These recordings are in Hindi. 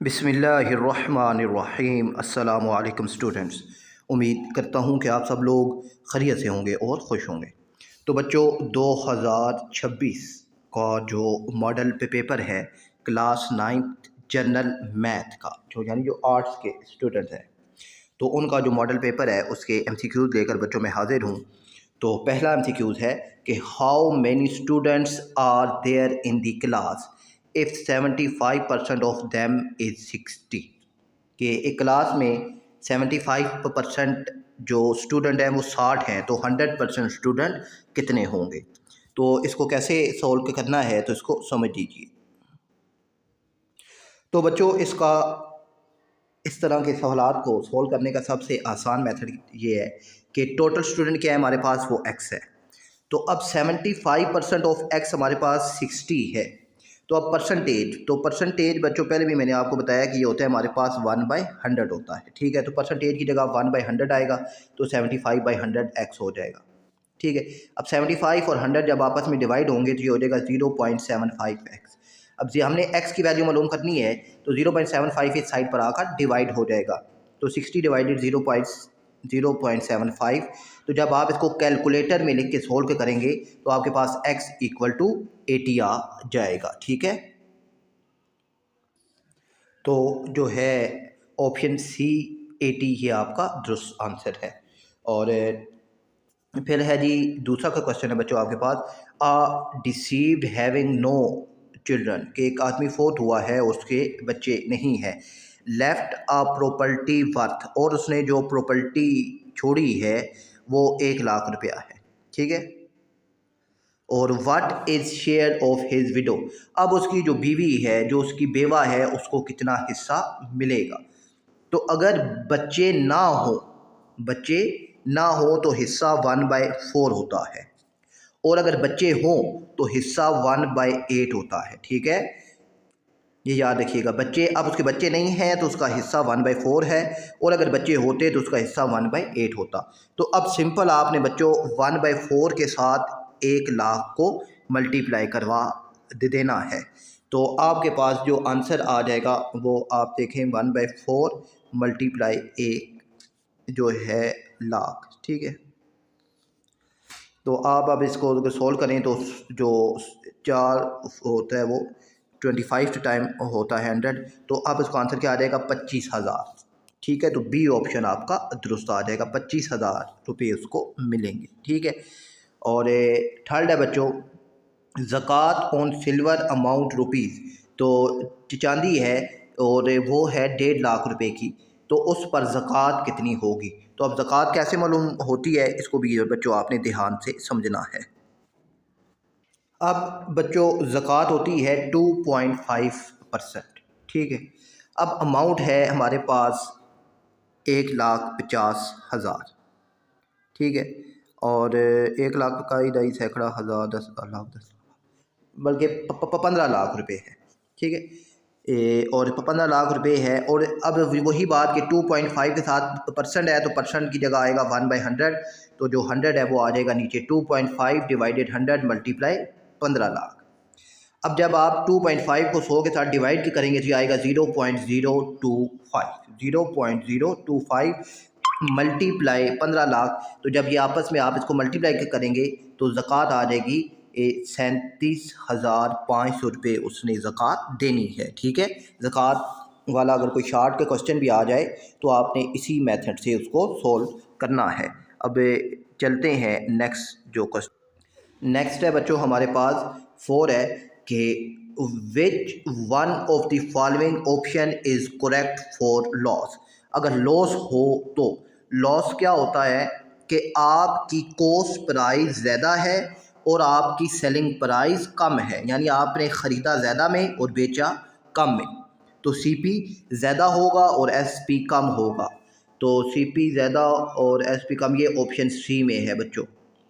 बिस्मिल्लाहिर्रहमानिर्रहीम। अस्सलामु अलैकुम स्टूडेंट्स। उम्मीद करता हूँ कि आप सब लोग खैरियत से होंगे और ख़ुश होंगे। तो बच्चों 2026 का जो मॉडल पेपर है क्लास 9th जनरल मैथ का यानी जो आर्ट्स के स्टूडेंट्स हैं तो उनका जो मॉडल पेपर है उसके एमसीक्यूज़ लेकर बच्चों में हाजिर हूँ। तो पहला एमसीक्यूज़ है कि how many students are there in the class if 75% of them is 60। कि एक क्लास में 75% जो स्टूडेंट हैं वो 60 हैं तो 100% स्टूडेंट कितने होंगे। तो इसको कैसे सॉल्व करना है तो इसको समझ लीजिए। तो बच्चों इस तरह के सवालात को सॉल्व करने का सबसे आसान मेथड ये है कि टोटल स्टूडेंट क्या है हमारे पास, वो x है। तो अब 75% ऑफ x हमारे पास 60 है। तो अब परसेंटेज बच्चों पहले भी मैंने आपको बताया कि ये होता है हमारे पास 1/100 होता है। ठीक है, तो परसेंटेज की जगह 1/100 आएगा तो 75/100 x हो जाएगा। ठीक है, अब 75 और 100 जब आपस में डिवाइड होंगे तो ये हो जाएगा 0.75x। अब जी हमने x की वैल्यू मालूम करनी है तो 0.75 इस साइड पर आकर डिवाइड हो जाएगा। तो 60 डिवाइडेड 0.75। तो जब आप इसको कैलकुलेटर में लिख के सोल्व करेंगे तो आपके पास x = 80 आ जाएगा। ठीक है, तो जो है ऑप्शन सी 80 ये आपका दुरुस्त आंसर है। और फिर है जी दूसरा का क्वेश्चन है बच्चों आपके पास, आ डिसीव्ड हैविंग नो चिल्ड्रन, कि एक आदमी फोत हुआ है उसके बच्चे नहीं हैं। लेफ्ट आ प्रॉपर्टी वर्थ, और उसने जो प्रॉपर्टी छोड़ी है वो 1 लाख रुपया है। ठीक है, और what is share of his window, अब उसकी जो बीवी है जो उसकी बेवा है उसको कितना हिस्सा मिलेगा। तो अगर बच्चे ना हो तो हिस्सा 1/4 होता है, और अगर बच्चे हों तो हिस्सा 1/8 होता है। ठीक है, ये याद रखिएगा। अब उसके बच्चे नहीं हैं तो उसका हिस्सा 1/4 है, और अगर बच्चे होते तो उसका हिस्सा 1/8 होता। तो अब सिंपल आपने बच्चों 1/4 के साथ 1 लाख को मल्टीप्लाई करवा देना है। तो आपके पास जो आंसर आ जाएगा वो आप देखें 1/4 मल्टीप्लाई 1 जो है लाख। ठीक है, तो आप अब इसको अगर सोल्व करें तो जो 4 होता है वो 25 टाइम होता है 100। तो अब इसका आंसर क्या आ जाएगा, 25,000। ठीक है, तो बी ऑप्शन आपका दुरुस्त आ जाएगा, 25,000 रुपये उसको मिलेंगे। ठीक है, और थर्ड है बच्चों ज़कात ऑन सिल्वर अमाउंट रुपीज़, तो चांदी है और वो है 1.5 लाख रुपए की, तो उस पर ज़कात कितनी होगी। तो अब ज़कात कैसे मालूम होती है इसको भी बच्चों आपने ध्यान से समझना है। अब बच्चों ज़कात होती है 2.5%। ठीक है, अब अमाउंट है हमारे पास 1,50,000। ठीक है, और 1 लाख का ही सैकड़ा हज़ार 10 बल्कि 15 लाख रुपए है। ठीक है, और 15 लाख रुपए है, और अब वही बात कि 2.5 के साथ परसेंट है तो परसेंट की जगह आएगा 1/100। तो जो 100 है वो आ जाएगा नीचे, 2.5 डिवाइडेड 100 मल्टीप्लाई 15 लाख। अब जब आप 2.5 को 100 के साथ डिवाइड करेंगे तो आएगा 0.025 मल्टीप्लाई 15 लाख। तो जब ये आपस में आप इसको मल्टीप्लाई करेंगे तो ज़कात आ जाएगी 37,500 रुपये उसने ज़कात देनी है। ठीक है, ज़कात वाला अगर कोई शार्ट का क्वेश्चन भी आ जाए तो आपने इसी मेथड से उसको सोल्व करना है। अब चलते हैं नेक्स्ट है बच्चों हमारे पास 4 है कि which one of the following option is correct for loss. अगर लॉस हो तो लॉस क्या होता है कि आपकी कॉस्ट प्राइस ज़्यादा है और आपकी सेलिंग प्राइस कम है, यानी आपने ख़रीदा ज़्यादा में और बेचा कम में, तो सीपी ज़्यादा होगा और एसपी कम होगा। तो सीपी ज़्यादा और एसपी कम, ये ऑप्शन सी में है बच्चों।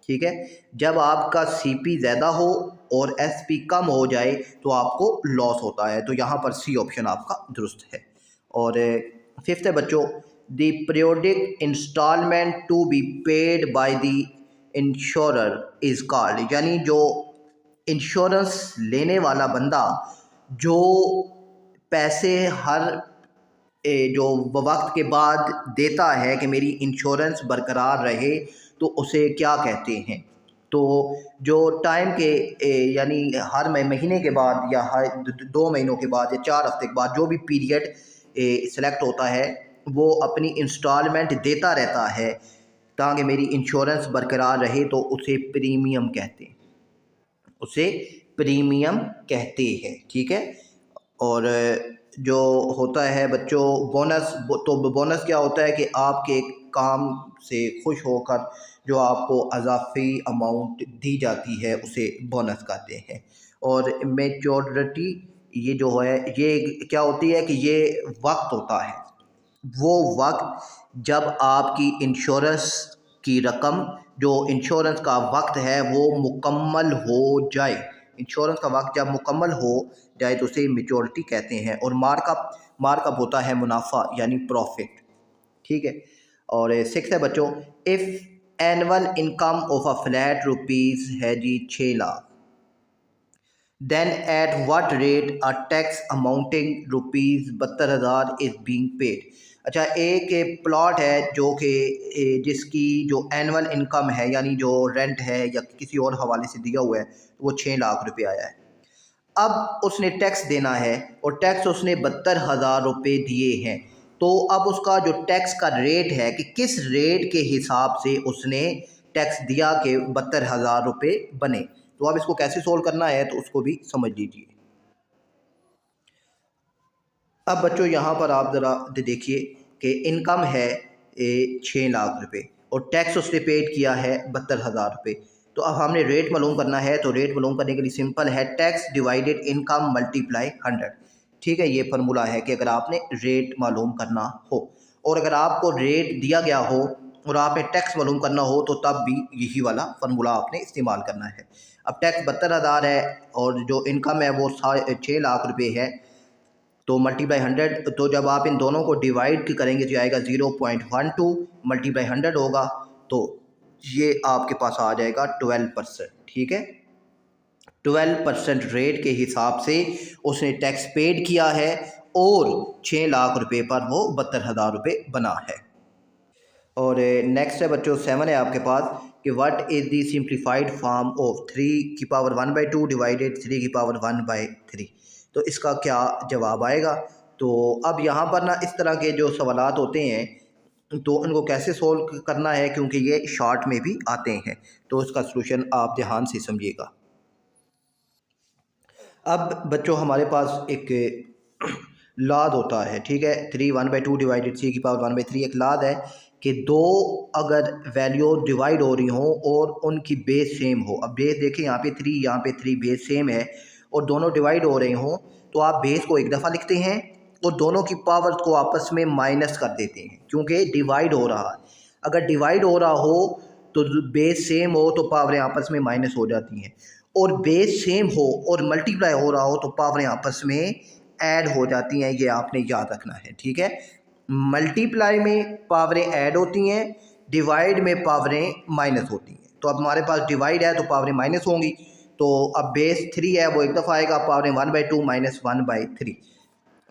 ठीक है, जब आपका सीपी ज़्यादा हो और एसपी कम हो जाए तो आपको लॉस होता है। तो यहाँ पर सी ऑप्शन आपका दुरुस्त है। और फिफ्थ है बच्चों the periodic instalment to be paid by the insurer is called, यानी जो इंश्योरेंस लेने वाला बंदा जो पैसे हर जो वक्त के बाद देता है कि मेरी इंश्योरेंस बरकरार रहे, तो उसे क्या कहते हैं? तो जो टाइम के यानी हर महीने के बाद या हर 2 महीनों के बाद या 4 हफ्ते के बाद जो भी पीरियड सेलेक्ट होता है, वो अपनी इंस्टॉलमेंट देता रहता है ताकि मेरी इंश्योरेंस बरकरार रहे, तो उसे प्रीमियम कहते हैं, उसे प्रीमियम कहते हैं। ठीक है। और जो होता है बच्चों बोनस, तो बोनस क्या होता है कि आपके काम से खुश होकर जो आपको अज़ाफ़ी अमाउंट दी जाती है उसे बोनस कहते हैं। और मैच्योरिटी ये जो है ये क्या होती है कि ये वक्त होता है, वो वक्त जब आपकी इंश्योरेंस की रकम, जो इंश्योरेंस का वक्त है वो मुकम्मल हो जाए, इंश्योरेंस का वक्त जब मुकम्मल हो जाए तो उसे मेच्योरिटी कहते हैं। और मार्कअप होता है मुनाफा यानी प्रॉफिट। ठीक है। और 6 है बच्चों, if annual income of a flat rupees है जी 6 lakh, then at what rate a tax amounting rupees 72,000 is being paid. अच्छा, एक प्लॉट है जो कि जिसकी जो एनुअल इनकम है यानी जो रेंट है या किसी और हवाले से दिया हुआ है, वो 6 लाख रुपए आया है। अब उसने टैक्स देना है और टैक्स उसने 72,000 रुपये दिए हैं। तो अब उसका जो टैक्स का रेट है कि किस रेट के हिसाब से उसने टैक्स दिया कि 72,000 रुपये बने। तो अब इसको कैसे सोल्व करना है तो उसको भी समझ लीजिए। अब बच्चों यहाँ पर आप ज़रा देखिए कि इनकम है 6 लाख रुपए और टैक्स उसने पेड किया है 72,000 रुपये। तो अब हमने रेट मालूम करना है, तो रेट मालूम करने के लिए सिंपल है, टैक्स डिवाइडेड इनकम मल्टीप्लाई 100। ठीक है, ये फार्मूला है कि अगर आपने रेट मालूम करना हो और अगर आपको रेट दिया गया हो और आपने टैक्स मालूम करना हो तो तब भी यही वाला फार्मूला आपने इस्तेमाल करना है। अब टैक्स 72,000 है और जो इनकम है वो 6 लाख रुपये है, तो मल्टीप्लाई 100, तो जब आप इन दोनों को डिवाइड करेंगे तो आएगा 0.12 मल्टीप्लाई 100 होगा, तो ये आपके पास आ जाएगा 12%। ठीक है, 12% रेट के हिसाब से उसने टैक्स पेड किया है और 6 लाख रुपए पर वो 72,000 रुपये बना है। और नेक्स्ट है बच्चों 7 है आपके पास कि what is the simplified form of 3 की पावर 1/2 डिवाइडेड 3 की पावर 1/3। तो इसका क्या जवाब आएगा? तो अब यहाँ पर ना इस तरह के जो सवालात होते हैं तो उनको कैसे सोल्व करना है, क्योंकि ये शॉर्ट में भी आते हैं, तो इसका सलूशन आप ध्यान से समझिएगा। अब बच्चों हमारे पास एक लाद होता है। ठीक है, 3 1/2 डिवाइडेड 3 की पावर 1/3 एक लाद है कि दो अगर वैल्यू डिवाइड हो रही हो और उनकी बेस सेम हो। अब बेस देखें, यहाँ पे 3 यहाँ पे 3 बेस सेम है और दोनों डिवाइड हो रहे हों, तो आप बेस को एक दफ़ा लिखते हैं और दोनों की पावर को आपस में माइनस कर देते हैं, क्योंकि डिवाइड हो रहा है। अगर डिवाइड हो रहा हो तो बेस सेम हो तो पावरें आपस में माइनस हो जाती हैं, और बेस सेम हो और मल्टीप्लाई हो रहा हो तो पावरें आपस में ऐड हो जाती हैं। ये आपने याद रखना है। ठीक है, मल्टीप्लाई में पावरें ऐड होती हैं, डिवाइड में पावरें माइनस होती हैं। तो अब हमारे पास डिवाइड है तो पावरें माइनस होंगी, तो अब बेस 3 है वो एक दफ़ा आएगा, पावरें 1/2 माइनस 1/3।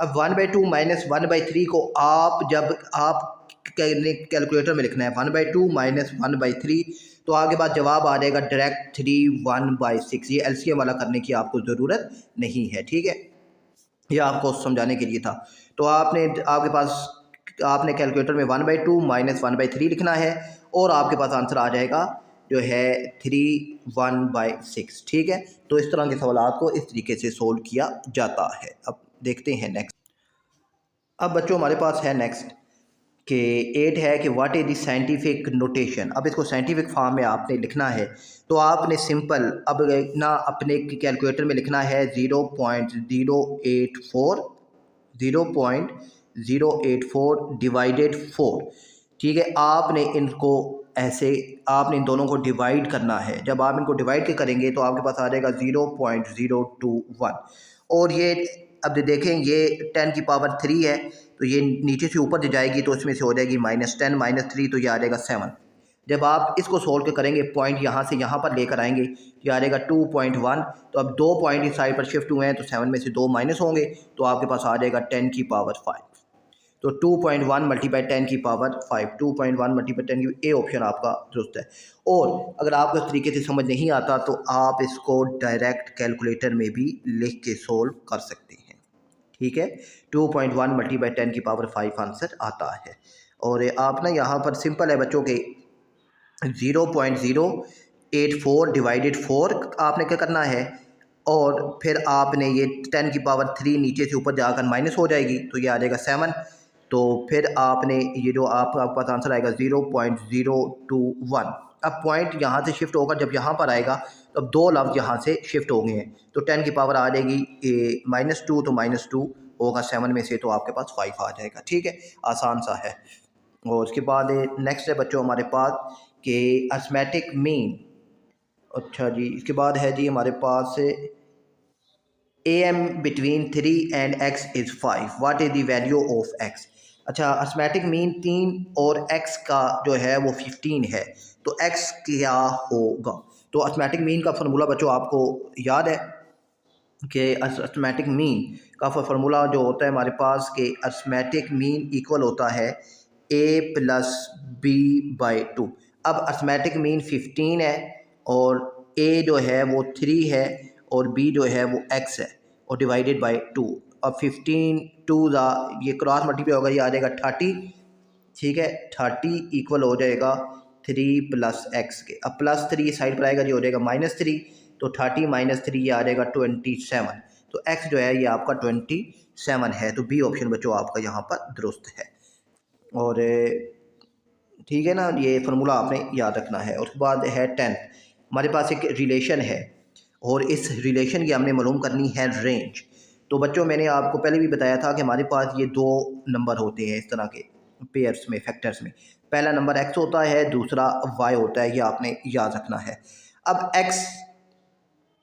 अब 1/2 माइनस 1/3 को आप जब आप कैलकुलेटर में लिखना है 1/2 माइनस 1/3, तो आगे बाद जवाब आ जाएगा डायरेक्ट 3 1/6। ये एलसीएम वाला करने की आपको ज़रूरत नहीं है। ठीक है, ये आपको समझाने के लिए था। तो आपके पास आपने कैलकुलेटर में 1/2 माइनस 1/3 लिखना है और आपके पास आंसर आ जाएगा जो है 3 1/6। ठीक है, तो इस तरह के सवालात को इस तरीके से सोल्व किया जाता है। अब देखते हैं नेक्स्ट। अब बच्चों हमारे पास है नेक्स्ट कि 8 है कि what is the scientific notation. अब इसको साइंटिफिक फॉर्म में आपने लिखना है, तो आपने सिंपल अब ना अपने कैलकुलेटर में लिखना है 0.084 डिवाइडेड 4। ठीक है, आपने इनको ऐसे आपने इन दोनों को डिवाइड करना है। जब आप इनको डिवाइड करेंगे तो आपके पास आ जाएगा 0.021। और ये अब देखें ये 10 की पावर 3 है, तो ये नीचे से ऊपर जाएगी तो इसमें से हो जाएगी -10 -3, तो ये आ जाएगा 7। जब आप इसको सोल्व करेंगे पॉइंट यहाँ से यहाँ पर लेकर आएंगे, ये आ जाएगा 2.1। तो अब 2 पॉइंट इस साइड पर शिफ्ट हुए हैं तो 7 में से 2 माइनस होंगे, तो आपके पास आ जाएगा 10 की पावर 5। तो 2.1 मल्टीप्लाई 10 की पावर 5, 2.1 मल्टीप्लाई 10 की, ए ऑप्शन आपका दुरुस्त है। और अगर आपको इस तरीके से समझ नहीं आता तो आप इसको डायरेक्ट कैलकुलेटर में भी लिख के सोल्व कर सकते हैं, ठीक है। 2.1 मल्टीप्लाई 10 की पावर 5 आंसर आता है। और आप ना यहाँ पर सिंपल है बच्चों के 0.084 डिवाइडेड 4 आपने क्या करना है, और फिर आपने ये 10 की पावर 3 नीचे से ऊपर जाकर माइनस हो जाएगी, तो ये आ जाएगा 7। तो फिर आपने ये जो आपके पास आंसर आएगा 0.021। अब पॉइंट यहाँ से शिफ्ट होकर जब यहाँ पर आएगा तो अब 2 लफ्ज़ यहाँ से शिफ्ट हो गए हैं, तो 10 की पावर आ जाएगी -2, तो -2 होगा 7 में से, तो आपके पास 5 आ जाएगा, ठीक है। आसान सा है। और उसके बाद नेक्स्ट है बच्चों हमारे पास कि अर्थमेटिक मीन। अच्छा जी, इसके बाद है जी हमारे पास AM between 3 and x is 5, what is the value of x। अच्छा, अर्थमेटिक मीन 3 और x का जो है वो 15 है, तो x क्या होगा। तो अर्थमेटिक मीन का फार्मूला बच्चों आपको याद है कि अर्थमेटिक मीन का फार्मूला जो होता है हमारे पास कि अर्थमेटिक मीन इक्वल होता है a + b/2। अब अर्थमेटिक मीन 15 है और a जो है वो 3 है और b जो है वो x है और डिवाइडेड बाय 2। अब 15 2 ये क्रॉस मल्टीप्लाई होगा, ये आ जाएगा 30, ठीक है। 30 इक्वल हो जाएगा 3 + x के। अब +3 साइड पर आएगा, ये हो जाएगा -3, तो 30 - 3 ये आ जाएगा 27। तो x जो है ये आपका 27 है, तो बी ऑप्शन बच्चों आपका यहाँ पर दुरुस्त है। और ठीक है ना, ये फार्मूला आपने याद रखना है। उसके बाद है 10, हमारे पास एक रिलेशन है और इस रिलेशन की हमने मालूम करनी है रेंज। तो बच्चों मैंने आपको पहले भी बताया था कि हमारे पास ये 2 नंबर होते हैं इस तरह के पेयर्स में, फैक्टर्स में। पहला नंबर x होता है, दूसरा y होता है, ये आपने याद रखना है। अब x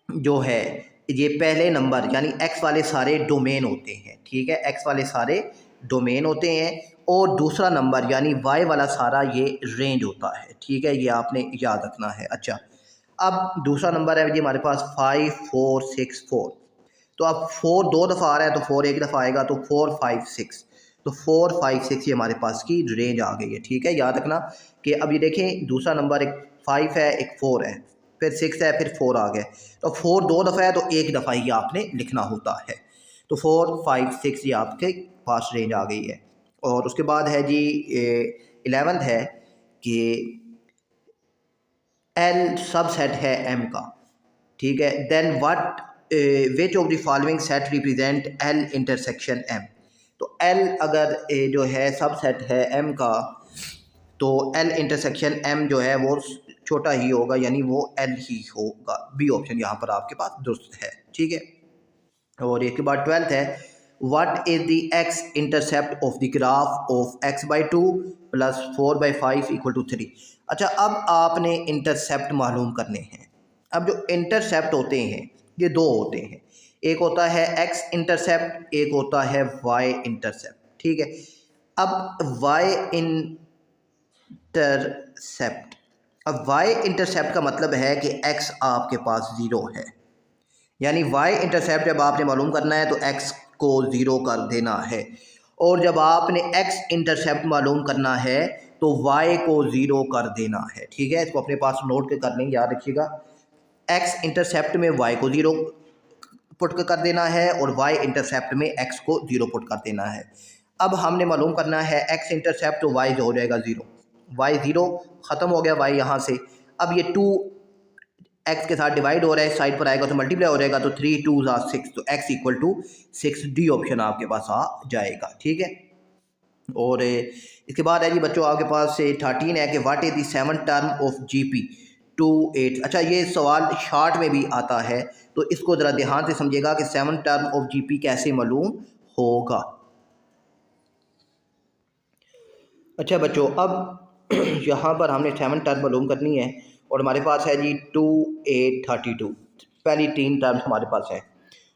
जो है ये पहले नंबर यानी x वाले सारे डोमेन होते हैं, ठीक है, x वाले सारे डोमेन होते हैं, और दूसरा नंबर यानी y वाला सारा ये रेंज होता है, ठीक है, ये आपने याद रखना है। अच्छा, अब दूसरा नंबर है जी हमारे पास 5 4 6 4। तो अब 4 2 दफ़ा आ रहा है तो 4 एक दफ़ा आएगा, तो 4 5 6, तो 4 5 6 ये हमारे पास की रेंज आ गई है, ठीक है। याद रखना कि अब ये देखें दूसरा नंबर एक 5 है, एक 4 है, फिर 6 है, फिर 4 आ गया, तो 4 2 दफ़ा है तो एक दफ़ा ही आपने लिखना होता है। तो 4 5 6 ये आपके पास रेंज आ गई है। और उसके बाद है जी 11th है कि L सबसेट है M का, ठीक है। Then what which of the following set represent L intersection M। तो L अगर जो है सबसेट है M का, तो L इंटरसेक्शन M जो है वो छोटा ही होगा, यानी वो L ही होगा। बी ऑप्शन यहाँ पर आपके पास दुरुस्त है, ठीक है। और इसके बाद 12th है what is the x intercept of the graph of x/2 + 4/5 = 3। अच्छा, अब आपने इंटरसेप्ट मालूम करने हैं। अब जो इंटरसेप्ट होते हैं ये 2 होते हैं, एक होता है x इंटरसेप्ट, एक होता है y इंटरसेप्ट, ठीक है। अब y इंटरसेप्ट, अब y इंटरसेप्ट का मतलब है कि x आपके पास 0 है, यानी y इंटरसेप्ट जब आपने मालूम करना है तो x को 0 कर देना है, और जब आपने x इंटरसेप्ट मालूम करना है तो y को 0 कर देना है, ठीक है। इसको अपने पास नोट कर लें, याद रखिएगा। x इंटरसेप्ट में y को 0 पुट कर देना है और y इंटरसेप्ट में x को 0 पुट कर देना है। अब हमने मालूम करना है x इंटरसेप्ट, तो y जो हो जाएगा 0, y 0 ख़त्म हो गया y यहाँ से। अब ये 2 x के साथ डिवाइड हो रहा है, साइड पर आएगा तो मल्टीप्लाई हो जाएगा, तो 3 2 6, तो x = 6, डी ऑप्शन आपके पास आ जाएगा, ठीक है। और इसके बाद है जी बच्चों आपके पास 13 है कि what is the 7th term of GP 2/8। अच्छा, ये सवाल शार्ट में भी आता है, तो इसको ज़रा ध्यान से समझिएगा कि 7th टर्म ऑफ GP कैसे मालूम होगा। अच्छा बच्चों, अब यहाँ पर हमने 7th टर्म मालूम करनी है और हमारे पास है जी 2 8 32, पहली 3 टर्म्स हमारे पास है।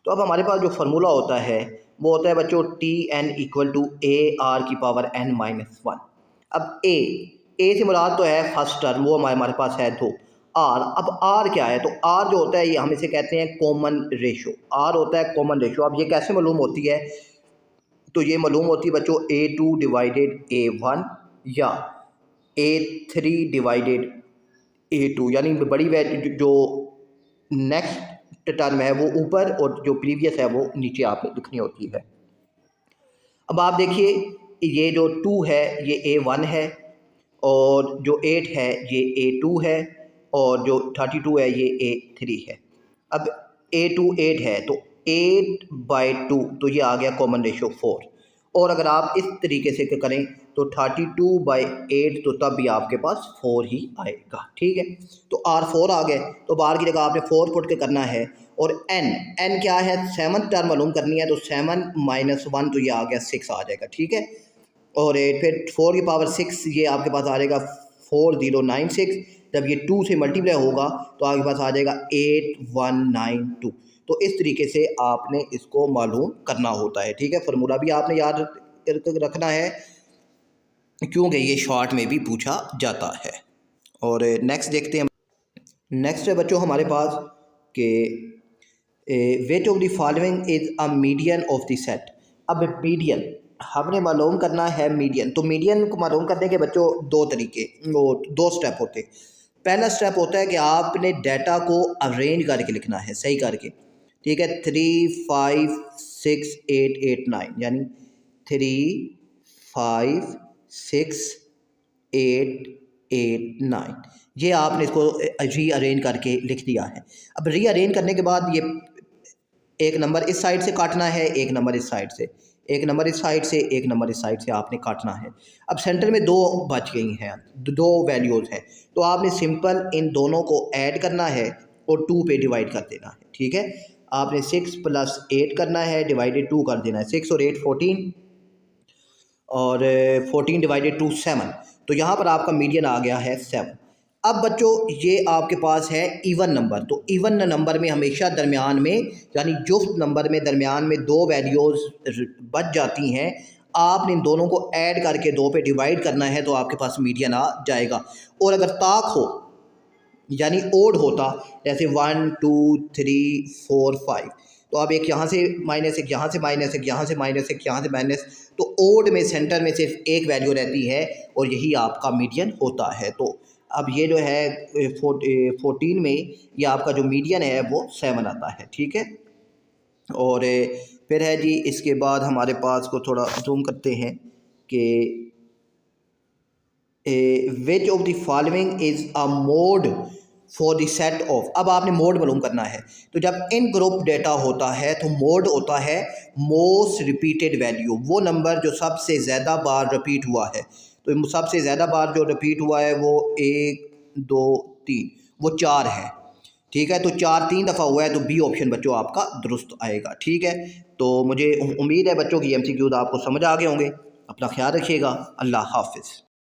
तो अब हमारे पास जो फार्मूला होता है वो होता है बच्चों TN = AR⁻n - 1। अब A ए से मुराद तो है फर्स्ट टर्म, वो हमारे पास है 2। आर, अब आर क्या है, तो आर जो होता है ये हम इसे कहते हैं कॉमन रेशो। आर होता है कॉमन रेशो। अब ये कैसे मालूम होती है, तो ये मालूम होती है बच्चों A2 डिवाइडेड A1 या A3 डिवाइडेड A2, यानी बड़ी वैल्यू जो नेक्स्ट टर्म है वो ऊपर और जो प्रीवियस है वो नीचे आपने लिखनी होती है। अब आप देखिए ये जो 2 है ये A1 है, और जो 8 है ये A2 है, और जो 32 है ये A3 है। अब A2 8 है तो 8/2, तो ये आ गया कॉमन रेशो 4। और अगर आप इस तरीके से करें तो 32/8, तो तब भी आपके पास 4 ही आएगा। ठीक है, तो R4 आ गए, तो बार की जगह आपने 4 पुट के करना है। और n क्या है, 7th टर्म मालूम करनी है, तो 7 - 1, तो ये आ गया 6 आ जाएगा। ठीक है, और फिर 4 की पावर 6 ये आपके पास आ जाएगा 4096। जब ये 2 से मल्टीप्लाई होगा तो आपके पास आ जाएगा 8192। तो इस तरीके से आपने इसको मालूम करना होता है। ठीक है, फार्मूला भी आपने याद रखना है क्योंकि ये शॉर्ट में भी पूछा जाता है। और नेक्स्ट देखते हैं। नेक्स्ट है बच्चों हमारे पास कि विच of the following is a median of the set. अब मीडियन हमने मालूम करना है। मीडियन, तो मीडियन को मालूम करने के बच्चों दो स्टेप होते हैं। पहला स्टेप होता है कि आपने डाटा को अरेंज करके लिखना है, सही करके। ठीक है, 3 5 6 8 8 9, यानी 3 5 6 8 8 9, ये आपने इसको रीअरेंज करके लिख दिया है। अब रीअरेंज करने के बाद ये एक नंबर इस साइड से काटना है, एक नंबर इस साइड से, एक नंबर इस साइड से, एक नंबर इस साइड से आपने काटना है। अब सेंटर में 2 बच गई हैं, 2 वैल्यूज़ हैं, तो आपने सिंपल इन दोनों को ऐड करना है और 2 पे डिवाइड कर देना है। ठीक है, आपने 6 + 8 करना है, डिवाइडेड 2 कर देना है। 6 और 8 14, और 14 डिवाइडेड 2 7, तो यहाँ पर आपका मीडियन आ गया है 7। अब बच्चों ये आपके पास है इवन नंबर, तो इवन नंबर में हमेशा दरमियान में, यानी जुफ्त नंबर में दरमियान में 2 वैल्यूज़ बच जाती हैं। आपने इन दोनों को ऐड करके 2 पे डिवाइड करना है, तो आपके पास मीडियन आ जाएगा। और अगर ताक हो यानी ओड होता, जैसे 1 2 3 4 5, तो आप एक यहाँ से माइनस, एक यहाँ से माइनस, एक यहाँ से माइनस, एक यहाँ से माइनस, तो ओड में सेंटर में सिर्फ एक वैल्यू रहती है और यही आपका मीडियन होता है। तो अब ये जो है 14 में ये आपका जो मीडियन है वो 7 आता है। ठीक है, और फिर है जी इसके बाद हमारे पास को थोड़ा जूम करते हैं कि विच of the following is a mode for the set of. अब आपने मोड मालूम करना है, तो जब इन ग्रुप डेटा होता है तो मोड होता है मोस्ट रिपीटेड वैल्यू, वो नंबर जो सबसे ज़्यादा बार रिपीट हुआ है। तो सबसे ज़्यादा बार जो रिपीट हुआ है वो 1 2 3, वो 4 है। ठीक है, तो 4 3 दफ़ा हुआ है, तो बी ऑप्शन बच्चों आपका दुरुस्त आएगा। ठीक है, तो मुझे उम्मीद है बच्चों की MCQs आपको समझ आ गए होंगे। अपना ख्याल रखिएगा। अल्लाह हाफिज़।